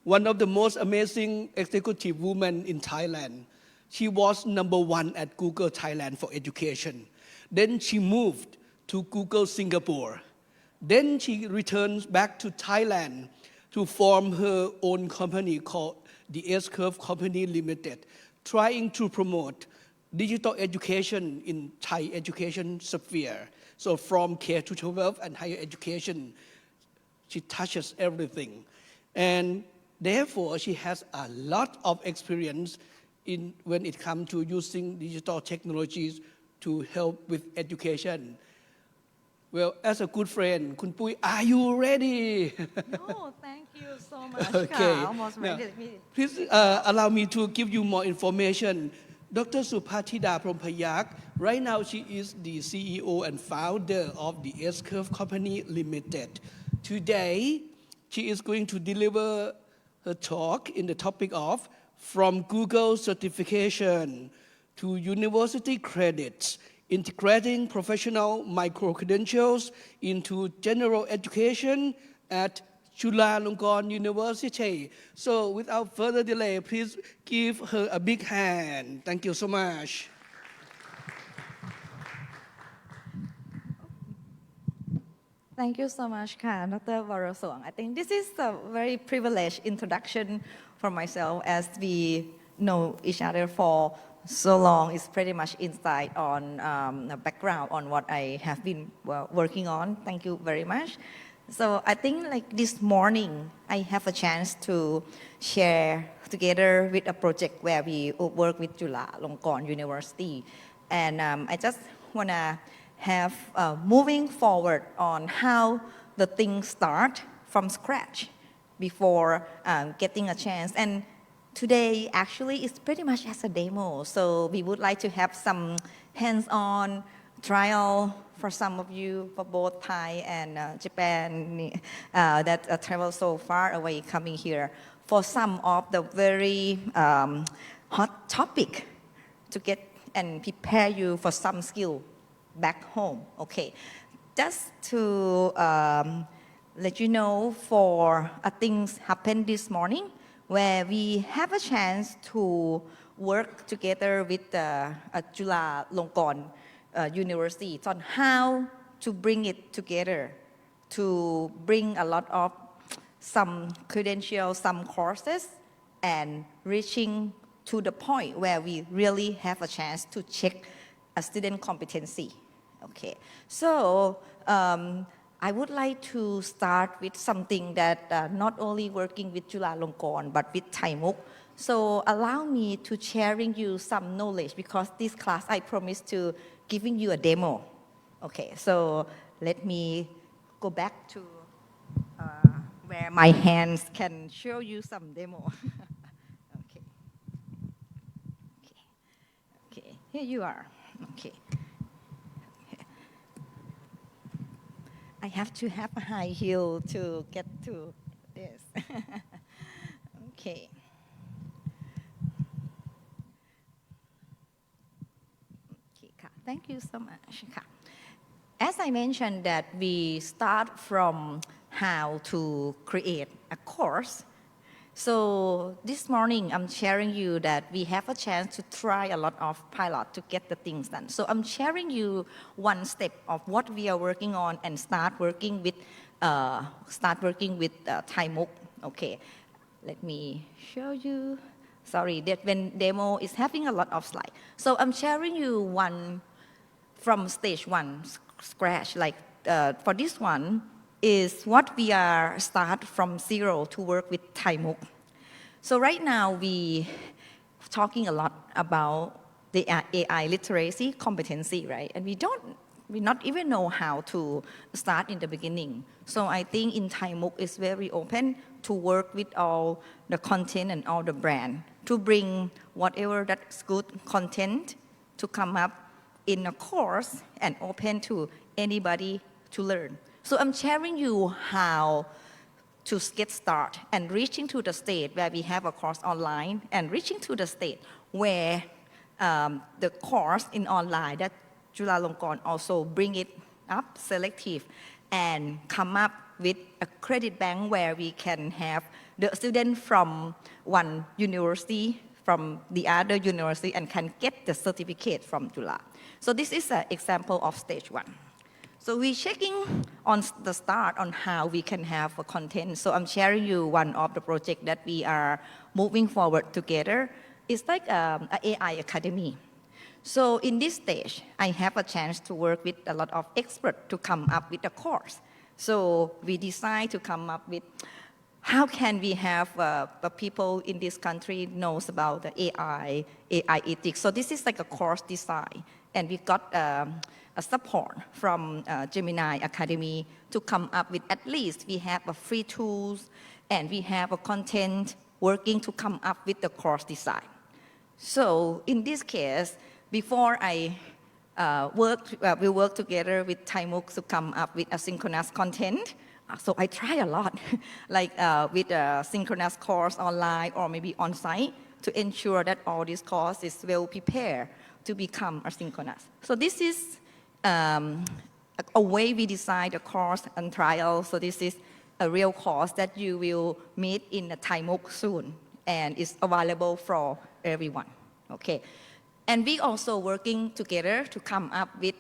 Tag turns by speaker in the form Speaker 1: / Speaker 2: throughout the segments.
Speaker 1: one of the most amazing executive women in Thailand. She was #1 at Google Thailand for education. Then she moved to Google Singapore. Then she returns back to Thailand to form her own company called the S-Curve Company Limited, trying to promote digital education in Thai education sphere. So from K to 12 and higher education, she touches everything. And therefore, she has a lot of experience when it comes to using digital technologies to help with education. Well, as a good friend, Kun Pui, are you ready?
Speaker 2: No, thank you so much.
Speaker 1: Okay.
Speaker 2: Almost ready.
Speaker 1: Please allow me to give you more information. Dr. Supatida Prompayuck, right now she is the CEO and founder of the S-Curve Company Limited. Today, she is going to deliver her talk in the topic of From Google Certification to University Credits, Integrating Professional Micro-Credentials into General Education at Chulalongkorn University. So without further delay, please give her a big hand. Thank you so much.
Speaker 2: Thank you so much, Dr. Varasong. I think this is a very privileged introduction for myself as we know each other for so long. It's pretty much insight on a background on what I have been working on. Thank you very much. So I think like this morning, I have a chance to share together with a project where we work with Chulalongkorn University. And I just want to have moving forward on how the things start from scratch before getting a chance. And today actually is pretty much as a demo. So we would like to have some hands-on trial for some of you, for both Thai and Japan that travel so far away coming here, for some of the very hot topic to get and prepare you for some skill back home. Okay, just to let you know, for things happened this morning where we have a chance to work together with Chulalongkorn University on how to bring it together, to bring a lot of some credentials, some courses, and reaching to the point where we really have a chance to check a student competency. Okay, so I would like to start with something that not only working with Chulalongkorn but with Thai MOOC. So allow me to sharing you some knowledge because this class I promised to giving you a demo. Okay, so let me go back to where my hands can show you some demo. Okay. Okay, here you are. Okay. I have to have a high heel to get to this. Okay. Thank you so much. As I mentioned that we start from how to create a course. So this morning I'm sharing you that we have a chance to try a lot of pilot to get the things done. So I'm sharing you one step of what we are working on and start working with Thai MOOC. Okay, let me show you. Sorry that when demo is having a lot of slides. So I'm sharing you one from stage 1 scratch. Like for this one is what we are start from zero to work with Thai MOOC. So right now we talking a lot about the AI literacy competency, right? And we not even know how to start in the beginning. So I think in Thai MOOC is very open to work with all the content and all the brand to bring whatever that's good content to come up in a course and open to anybody to learn. So I'm sharing you how to get started and reaching to the state where we have a course online and reaching to the state where the course in online that Chulalongkorn also bring it up selective and come up with a credit bank where we can have the student from one university from the other university and can get the certificate from Chula. So this is an example of stage one. So we're checking on the start on how we can have a content. So I'm sharing you one of the project that we are moving forward together. It's like an AI academy. So in this stage, I have a chance to work with a lot of experts to come up with a course. So we decide to come up with how can we have the people in this country knows about the AI ethics. So this is like a course design. And we got a support from Gemini Academy to come up with at least we have a free tools and we have a content working to come up with the course design. So in this case, before I we work together with Thai MOOC to come up with asynchronous content. So I try a lot, like with a synchronous course online or maybe on-site to ensure that all this course is well prepared to become asynchronous. So this is a way we design the course and trial. So this is a real course that you will meet in the Thai MOOC soon and is available for everyone, okay? And we also working together to come up with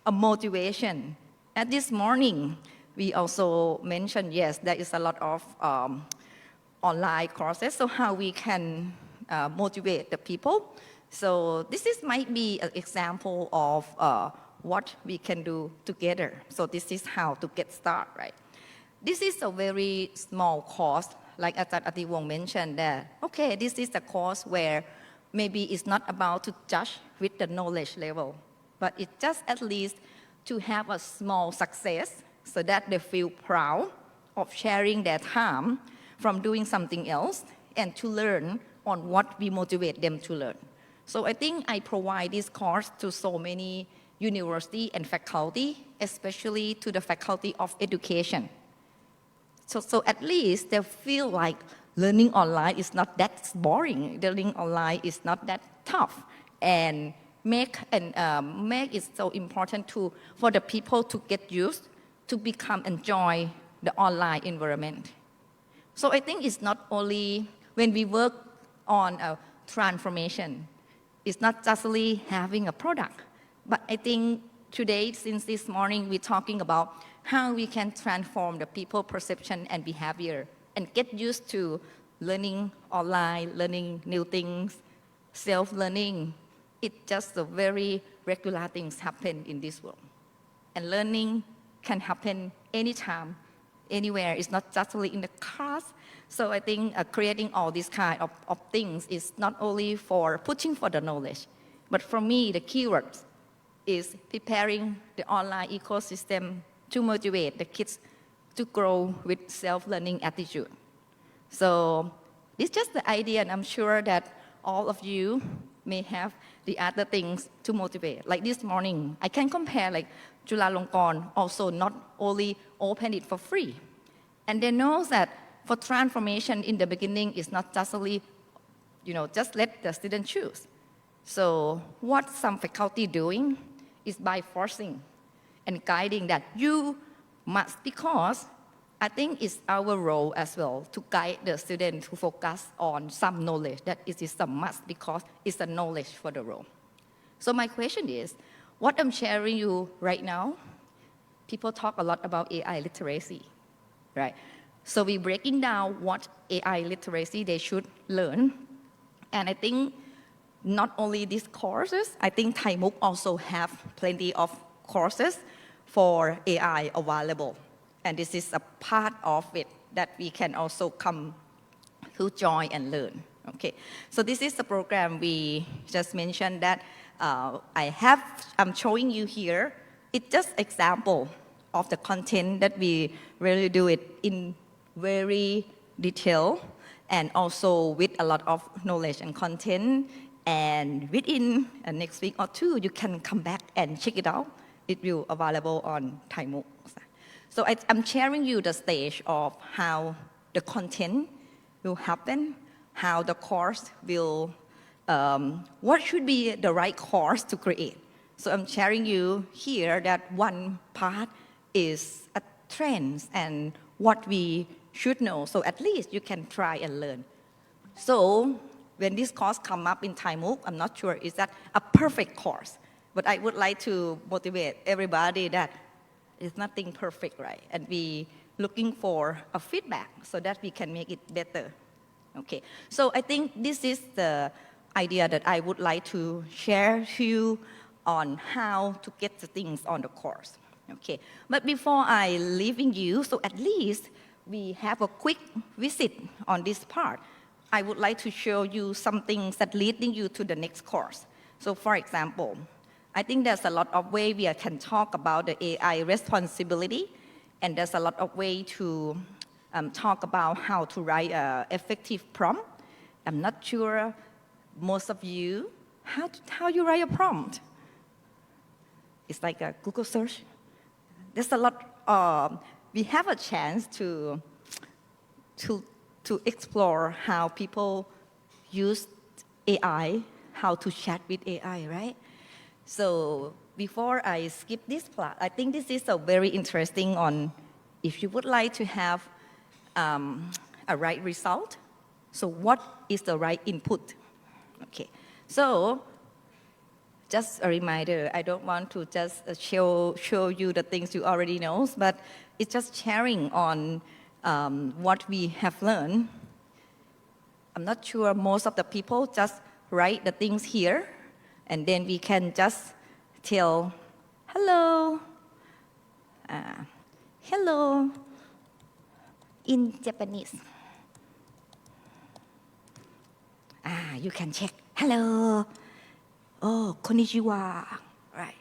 Speaker 2: a motivation. At this morning, we also mentioned, yes, there is a lot of online courses, so how we can motivate the people. So this might be an example of what we can do together. So this is how to get started, right? This is a very small course, like Ajahn Atiwong mentioned that, okay, this is a course where maybe it's not about to judge with the knowledge level, but it's just at least to have a small success so that they feel proud of sharing their time from doing something else and to learn on what we motivate them to learn. So I think I provide this course to so many university and faculty, especially to the faculty of education. So at least they feel like learning online is not that boring. Learning online is not that tough, and make it so important for the people to get used to enjoy the online environment. So I think it's not only when we work on a transformation, it's not just only having a product, but I think today, since this morning, we're talking about how we can transform the people perception and behavior and get used to learning online, learning new things, self-learning. It's just a very regular things happen in this world. And learning can happen anytime, anywhere. It's not just only in the class. So I think creating all these kind of things is not only for pushing for the knowledge, but for me, the keywords is preparing the online ecosystem to motivate the kids to grow with self-learning attitude. So it's just the idea, and I'm sure that all of you may have the other things to motivate. Like this morning, I can compare like Chulalongkorn also not only open it for free. And they know that for transformation in the beginning is not just only, just let the student choose. So what some faculty doing is by forcing and guiding that you must, because I think it's our role as well to guide the student to focus on some knowledge that it is a must because it's a knowledge for the role. So my question is, what I'm sharing you right now, people talk a lot about AI literacy, right? So we're breaking down what AI literacy they should learn. And I think not only these courses, I think Thai MOOC also have plenty of courses for AI available. And this is a part of it that we can also come to join and learn. Okay, so this is the program we just mentioned that I'm showing you here. It's just example of the content that we really do it in very detail and also with a lot of knowledge and content. And within next week or two, you can come back and check it out. It will available on Thai MOOC. So I'm sharing you the stage of how the content will happen, how the course will, what should be the right course to create. So I'm sharing you here that one part is a trends and what we should know. So at least you can try and learn. So when this course come up in Thai MOOC, I'm not sure is that a perfect course, but I would like to motivate everybody that it's nothing perfect, right? And we looking for a feedback so that we can make it better. Okay, so I think this is the idea that I would like to share to you on how to get the things on the course. Okay, but before I leaving you, so at least we have a quick visit on this part. I would like to show you some things that leading you to the next course. So for example, I think there's a lot of way we can talk about the AI responsibility, and there's a lot of way to talk about how to write an effective prompt. I'm not sure most of you, how you write a prompt. It's like a Google search. There's a lot, we have a chance to explore how people use AI, how to chat with AI, right? So before I skip this part, I think this is a very interesting on if you would like to have a right result. So what is the right input? Okay, so just a reminder, I don't want to just show you the things you already know, but it's just sharing on what we have learned. I'm not sure most of the people just write the things here, and then we can just tell, hello, hello, in Japanese. You can check, hello, oh, konnichiwa, right.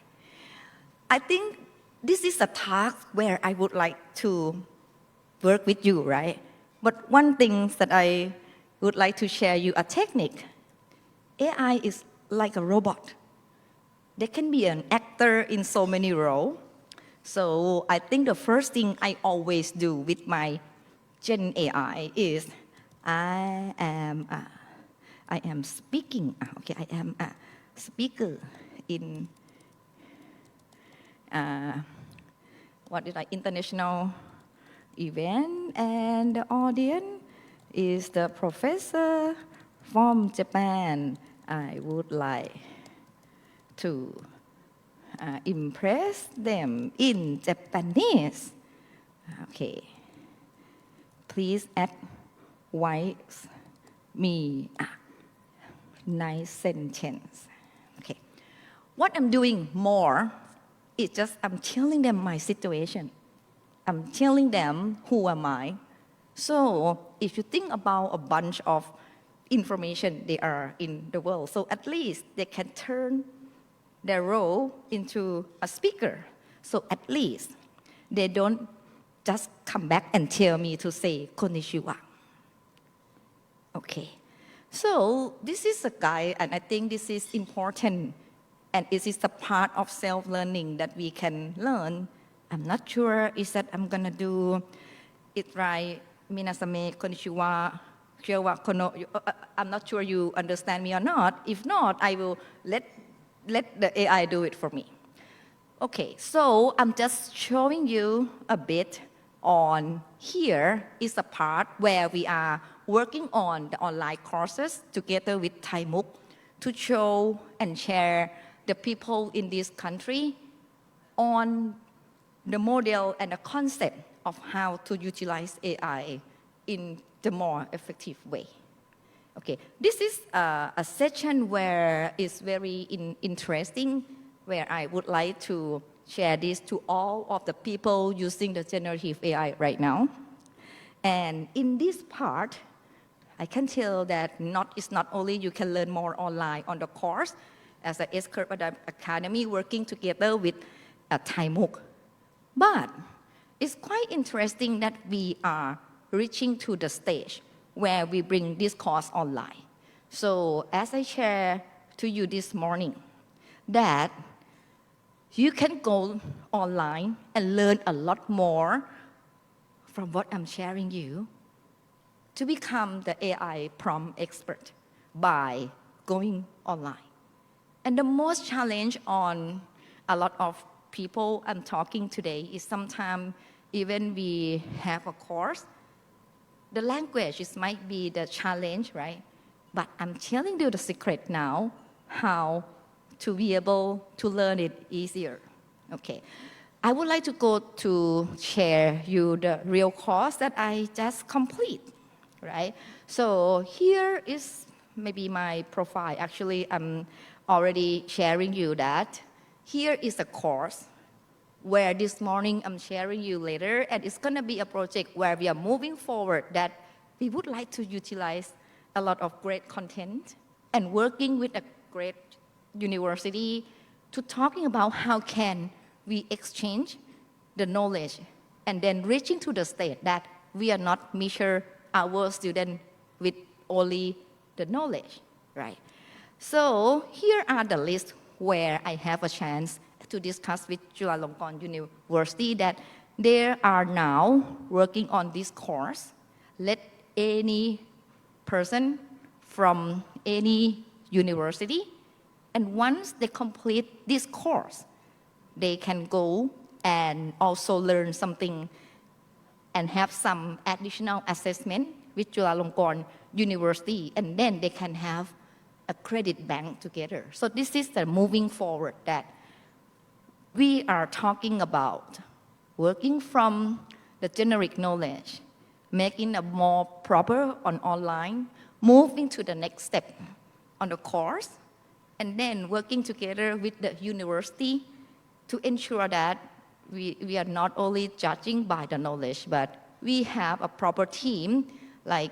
Speaker 2: I think this is a task where I would like to work with you, right? But one thing that I would like to share you a technique. AI is like a robot. They can be an actor in so many roles. So I think the first thing I always do with my Gen AI is I am speaking. Okay, I am a speaker in international event, and the audience is the professor from Japan. I would like to impress them in Japanese. Okay, please advise me a nice sentence. Okay, what I'm doing more is just I'm telling them my situation. I'm telling them who am I. So if you think about a bunch of information they are in the world, so at least they can turn their role into a speaker. So at least they don't just come back and tell me to say konnichiwa. Okay, so this is a guide, and I think this is important, and it is a part of self-learning that we can learn. I'm not sure is that I'm gonna do it right. Minasame konnichiwa, kyowa kono. I'm not sure you understand me or not. If not, I will let the AI do it for me. Okay, so I'm just showing you a bit on here is a part where we are working on the online courses together with Thai MOOC to show and share the people in this country on the model and the concept of how to utilize AI in the more effective way. Okay, this is a session where it's very interesting, where I would like to share this to all of the people using the generative AI right now. And in this part, I can tell that it's not only you can learn more online on the course as a S-Curve Academy working together with a Thai MOOC, but it's quite interesting that we are reaching to the stage where we bring this course online. So as I share to you this morning, that you can go online and learn a lot more from what I'm sharing you to become the AI prompt expert by going online. And the most challenge on a lot of people I'm talking today is sometimes even we have a course, the language is might be the challenge, right? But I'm telling you the secret now, how to be able to learn it easier. Okay. I would like to go to share you the real course that I just complete, right? So here is maybe my profile. Actually, I'm already sharing you that. Here is a course where this morning I'm sharing you later, and it's gonna be a project where we are moving forward that we would like to utilize a lot of great content and working with a great university to talking about how can we exchange the knowledge and then reaching to the state that we are not measure our student with only the knowledge, right? So here are the list where I have a chance to discuss with Chulalongkorn University that they are now working on this course. Let any person from any university, and once they complete this course, they can go and also learn something and have some additional assessment with Chulalongkorn University, and then they can have a credit bank together. So this is the moving forward that we are talking about, working from the generic knowledge, making a more proper on online, moving to the next step on the course, and then working together with the university to ensure that we are not only judging by the knowledge, but we have a proper team, like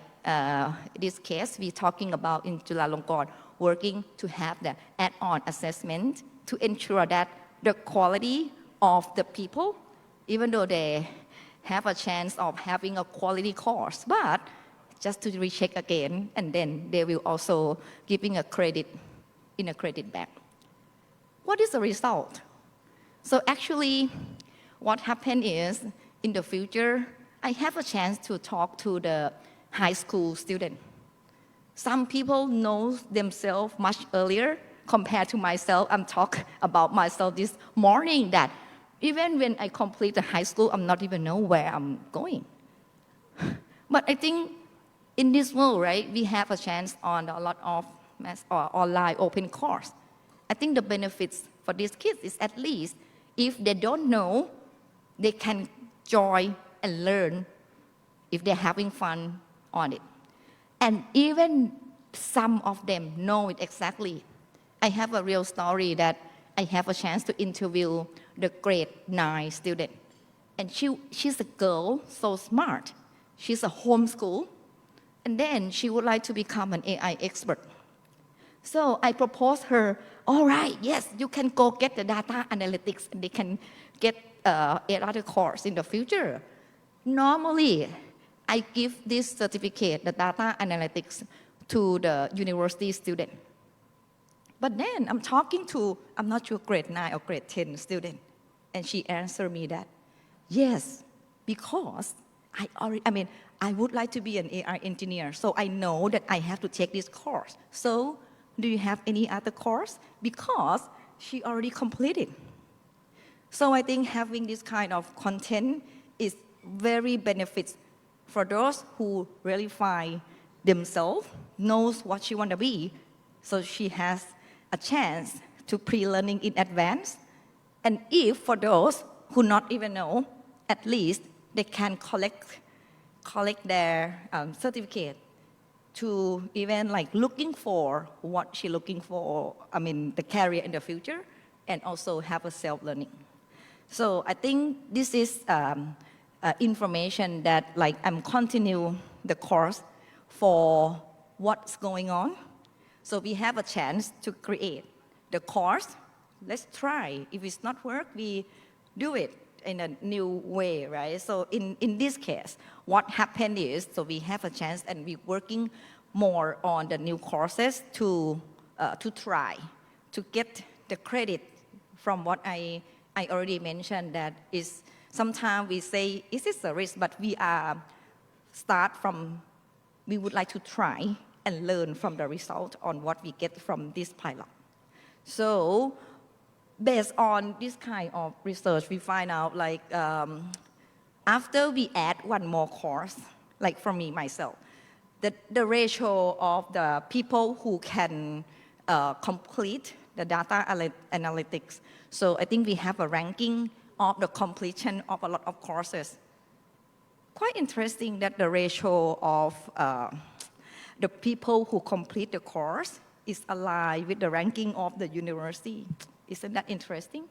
Speaker 2: this case we're talking about in Chulalongkorn, working to have the add-on assessment to ensure that the quality of the people, even though they have a chance of having a quality course, but just to recheck again, and then they will also giving a credit in a credit bank. What is the result? So actually, what happened is, in the future, I have a chance to talk to the high school student. Some people know themselves much earlier compared to myself. I'm talking about myself this morning that even when I complete the high school, I'm not even know where I'm going. But I think in this world, right, we have a chance on a lot of mass or online open course. I think the benefits for these kids is at least if they don't know, they can join and learn if they're having fun on it. And even some of them know it exactly. I have a real story that I have a chance to interview the grade 9 student. And she's a girl, so smart. She's a homeschool. And then she would like to become an AI expert. So I proposed her, all right, yes, you can go get the data analytics and they can get another course in the future. Normally, I give this certificate, the data analytics, to the university student. But then I'm talking to, I'm not sure, grade 9 or grade 10 student. And she answered me that, yes, because I would like to be an AI engineer, so I know that I have to take this course. So do you have any other course? Because she already completed. So I think having this kind of content is very benefits for those who really find themselves, knows what she want to be. So she has a chance to pre-learning in advance. And if for those who not even know, at least they can collect their certificate to even like looking for what she looking for, the career in the future, and also have a self-learning. So I think this is information that like I'm continue the course for what's going on. So we have a chance to create the course. Let's try. If it's not work, we do it in a new way, right? So in this case, what happened is, so we have a chance and we're working more on the new courses to try to get the credit from what I already mentioned, that is sometimes we say, is this a risk? But we would like to try and learn from the result on what we get from this pilot. So based on this kind of research, we find out like after we add one more course, like for me myself, the ratio of the people who can complete the data analytics. So I think we have a ranking of the completion of a lot of courses. Quite interesting that the ratio of the people who complete the course is aligned with the ranking of the university. Isn't that interesting?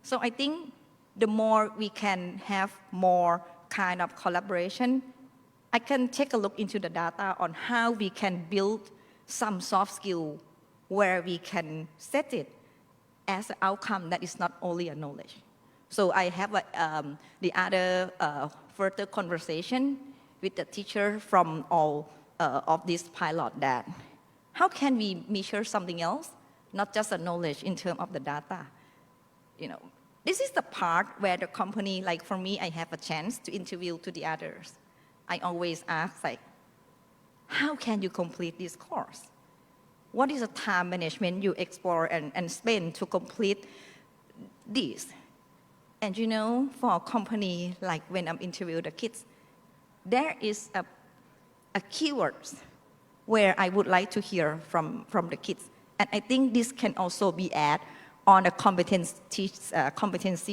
Speaker 2: So I think the more we can have more kind of collaboration, I can take a look into the data on how we can build some soft skill where we can set it as an outcome that is not only a knowledge. So I have the other further conversation with the teacher from all of this pilot that how can we measure something else, not just a knowledge in terms of the data. This is the part where the company, like for me, I have a chance to interview to the others. I always ask how can you complete this course? What is the time management you explore and spend to complete this? And for a company, like when I'm interviewing the kids, there is a keywords where I would like to hear from the kids. And I think this can also be added on a competency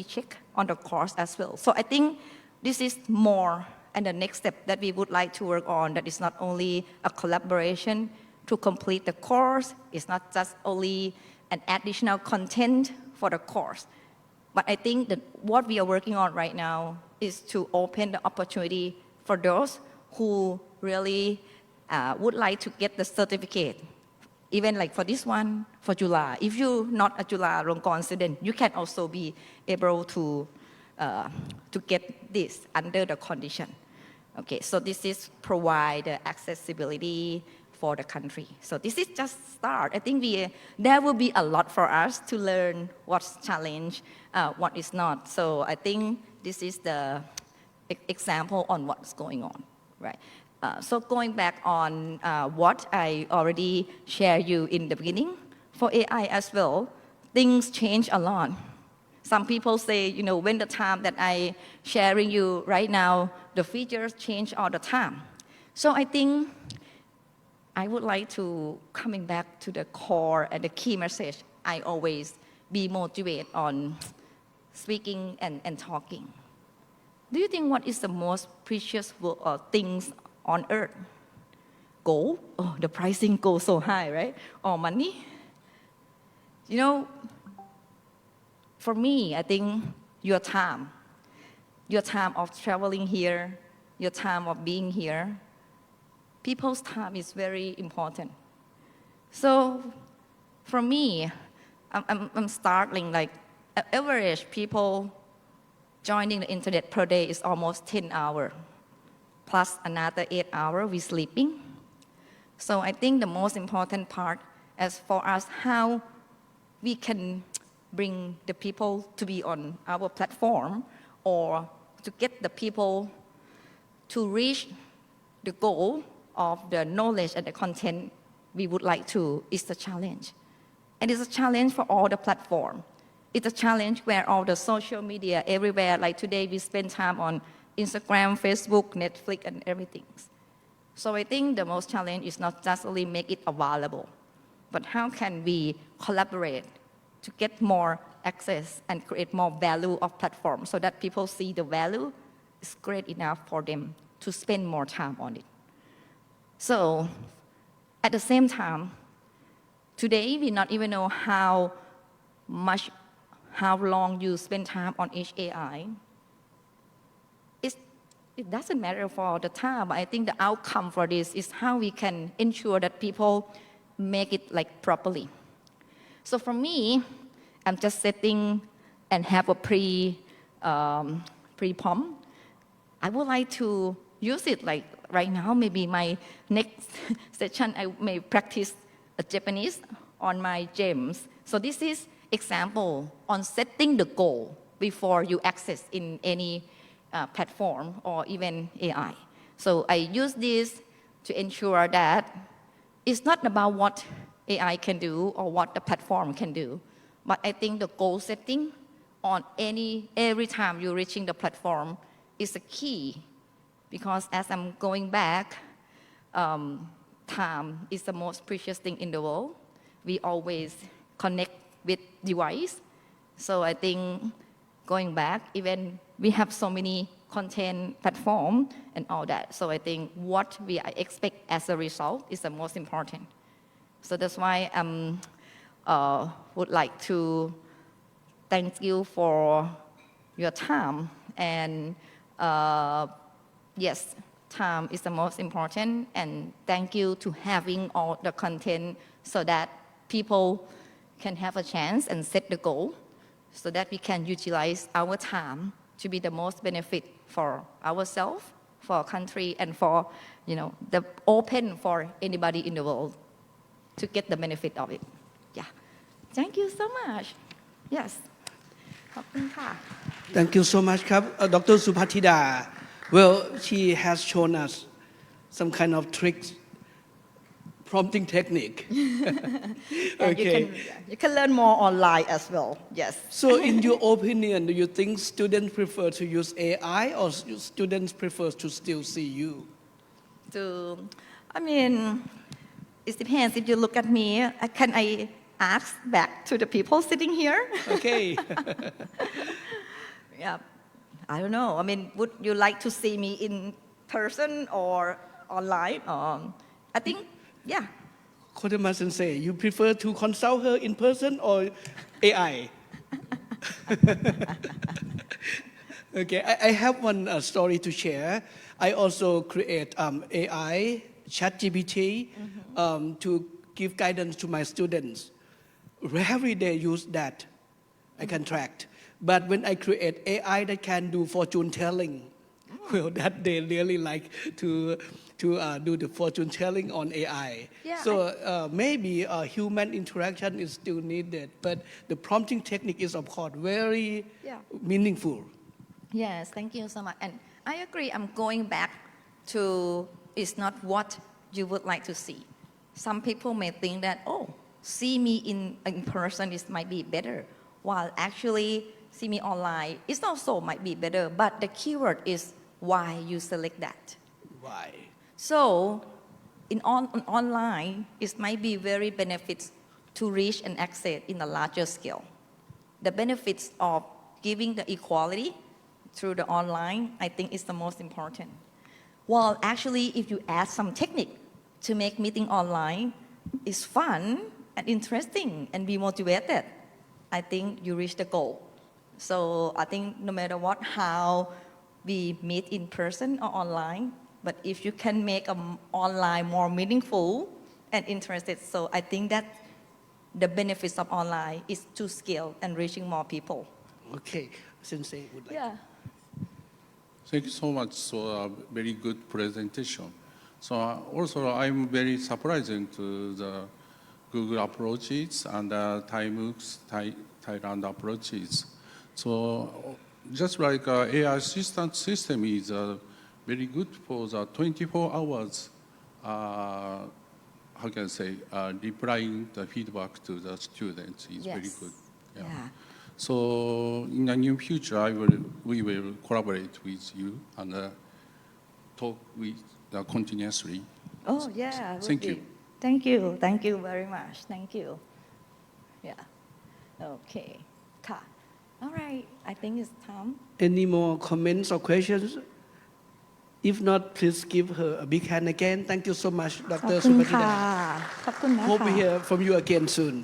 Speaker 2: check on the course as well. So I think this is more and the next step that we would like to work on, that is not only a collaboration to complete the course, it's not just only an additional content for the course. But I think that what we are working on right now is to open the opportunity for those who really would like to get the certificate. Even like for this one, for Chula, if you're not a Chulalongkorn student, you can also be able to get this under the condition. Okay, so this is provide the accessibility for the country. So this is just start. I think there will be a lot for us to learn what's challenge, what is not. So I think this is the example on what's going on, right? So going back on what I already shared you in the beginning, for AI as well, things change a lot. Some people say, when the time that I sharing you right now, the features change all the time. So I think I would like to coming back to the core and the key message. I always be motivated on speaking and talking. Do you think what is the most precious things on earth? Gold? Oh, the pricing goes so high, right? Or money? For me, I think your time of traveling here, your time of being here, people's time is very important. So for me, I'm starting average people joining the internet per day is almost 10 hours, plus another 8 hours we sleeping. So I think the most important part is for us how we can bring the people to be on our platform or to get the people to reach the goal of the knowledge and the content we would like to is the challenge. And it's a challenge for all the platform. It's a challenge where all the social media everywhere, like today we spend time on Instagram, Facebook, Netflix, and everything. So I think the most challenge is not just only make it available, but how can we collaborate to get more access and create more value of platform so that people see the value is great enough for them to spend more time on it. So at the same time, today we not even know how long you spend time on each AI. It doesn't matter for the time, but I think the outcome for this is how we can ensure that people make it properly. So for me, I'm just setting and have a pre-prompt. I would like to use it right now. Maybe my next session, I may practice Japanese on my gems. So this is example on setting the goal before you access in any platform or even AI. So I use this to ensure that it's not about what AI can do or what the platform can do, but I think the goal setting on every time you're reaching the platform is a key because as I'm going back, time is the most precious thing in the world. We always connect with device. So I think going back, even we have so many content platform and all that. So I think what we expect as a result is the most important. So that's why I would like to thank you for your time. And yes, time is the most important. And thank you to having all the content so that people can have a chance and set the goal so that we can utilize our time to be the most benefit for ourselves, for our country, and for, the open for anybody in the world to get the benefit of it. Yeah. Thank you so much. Yes. ขอบคุณค่ะ
Speaker 1: Thank you so much ครับ Dr. Supatida. Well, she has shown us some kind of tricks, prompting technique.
Speaker 2: And you can learn more online as well. Yes.
Speaker 1: So, in your opinion, do you think students prefer to use AI or students prefer to still see you?
Speaker 2: It depends. If you look at me, can I ask back to the people sitting here?
Speaker 1: Okay.
Speaker 2: Yeah. I don't know. Would you like to see me in person or online? I think, yeah.
Speaker 1: Kodama Sensei, you prefer to consult her in person or AI? Okay, I have one story to share. I also create AI, ChatGPT, to give guidance to my students. Rarely they use that. I can track. But when I create AI that can do fortune telling, well, that they really like to do the fortune telling on AI.
Speaker 2: Yeah,
Speaker 1: So maybe human interaction is still needed, but the prompting technique is of course very meaningful.
Speaker 2: Yes, thank you so much. And I agree. I'm going back to it's not what you would like to see. Some people may think that, see me in person is might be better, while actually see me online is also might be better. But the keyword is why you select that.
Speaker 1: Why?
Speaker 2: So, online, it might be very benefits to reach and access in a larger scale. The benefits of giving the equality through the online, I think is the most important. While actually, if you add some technique to make meeting online is fun and interesting and be motivated, I think you reach the goal. So I think no matter what, how we meet in person or online, but if you can make online more meaningful and interested, so I think that the benefits of online is to scale and reaching more people.
Speaker 1: Okay, Sensei would like.
Speaker 2: Yeah.
Speaker 3: Thank you so much for a very good presentation. So also I'm very surprising to the Google approaches and the Thai MOOCs, Thailand approaches. So just like AI assistant system is very good for the 24 hours, how can I say, replying the feedback to the students is very good.
Speaker 2: Yeah.
Speaker 3: So in the near future, we will collaborate with you and talk with continuously.
Speaker 2: Oh, yeah.
Speaker 3: Thank you.
Speaker 2: Thank you. Thank you very much. Thank you. Yeah. Okay. Ka. All right. I think it's time.
Speaker 1: Any more comments or questions? If not, please give her a big hand again. Thank you so much,
Speaker 2: ขอบ
Speaker 1: Dr.
Speaker 2: คุณค่ะ
Speaker 1: Supatida.
Speaker 2: ขอบคุณนะ
Speaker 1: Hope we
Speaker 2: คะ
Speaker 1: hear from you again soon.